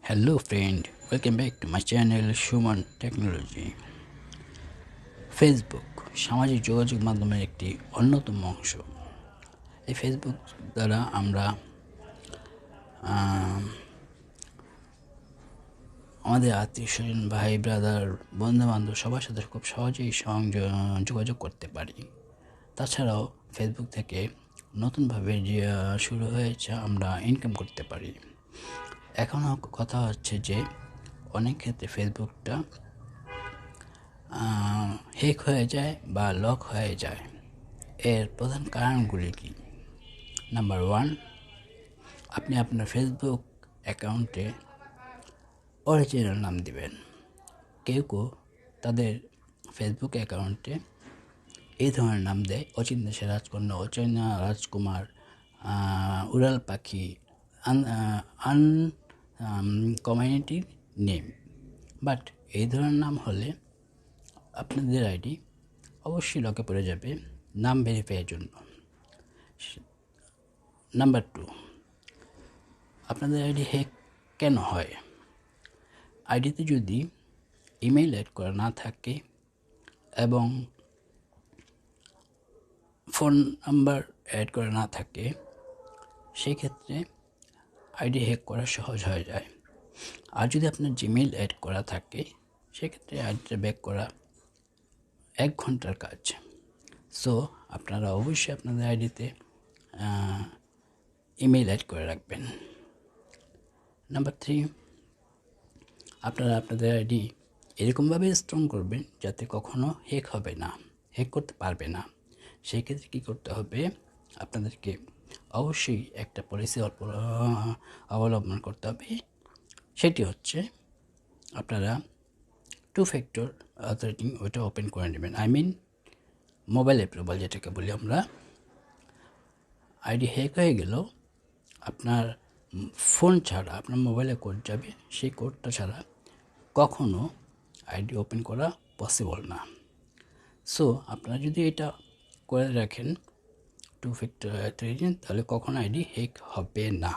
Hello friend, welcome back to my channel Human Technology. Facebook সামাজিক যোগাযোগ মাধ্যমের একটি অন্যতম অংশ। এই ফেসবুক দ্বারা আমরা আমাদের আত্মীয়স্বজন, ভাই, ব্রাদার, বন্ধুবান্ধব সবার সাথে খুব সহজেই যোগাযোগ করতে পারি। তাছাড়াও ফেসবুক থেকে নতুনভাবে যে শুরু হয়েছে আমরা ইনকাম করতে পারি। এখনও কথা হচ্ছে যে অনেক ক্ষেত্রে ফেসবুকটা হ্যাক হয়ে যায় বা লক হয়ে যায়। এর প্রধান কারণগুলি কি? নাম্বার 1, আপনি আপনার ফেসবুক অ্যাকাউন্টে অরিজিনাল নাম দিবেন। কেউ তাদের ফেসবুক অ্যাকাউন্টে এই ধরনের নাম দেয়: অচিন্তা সে রাজকন্যা, অচৈনা রাজকুমার, উড়াল পাখি, কমিউনিটি নেম। বাট এই ধরনের নাম হলে আপনাদের আইডি অবশ্যই লকে পড়ে যাবে নাম ভেরিফাইয়ের জন্য। নাম্বার 2, আপনাদের আইডি হ্যাক কেন হয়? আইডিতে যদি ইমেইল অ্যাড করা না থাকে এবং ফোন নাম্বার অ্যাড করা না থাকে, সেক্ষেত্রে আইডি হ্যাক করা সহজ হয়ে যায়। আর যদি আপনার জিমেইল অ্যাড করা থাকে, সেক্ষেত্রে আইডিটা ব্যাক করা 1 ঘন্টার কাজ। সো আপনারা অবশ্যই আপনাদের আইডিতে ইমেইল অ্যাড করে রাখবেন। নাম্বার 3, আপনারা আপনাদের আইডি এরকমভাবে স্ট্রং করবেন যাতে কখনো হ্যাক হবে না, হ্যাক করতে পারবে না। সেই ক্ষেত্রে কী করতে হবে? আপনাদেরকে অবশ্যই একটা পলিসি অবলম্বন করতে হবে। সেটি হচ্ছে আপনারা 2 ফ্যাক্টর অথেন্টিকেশন ওইটা ওপেন করে নেবেন। মোবাইল অ্যাপ্রুভাল যেটাকে বলি আমরা। আইডি হ্যাক হয়ে গেলেও আপনার ফোন ছাড়া আপনার মোবাইলে কোড যাবে, সেই কোডটা ছাড়া কখনো আইডি ওপেন করা পসিবল না। সো আপনারা যদি এটা করে রাখেন 2 ফ্যাক্টর অথেন্টিকেশন, তাহলে কখনো আইডি হ্যাক হবে না।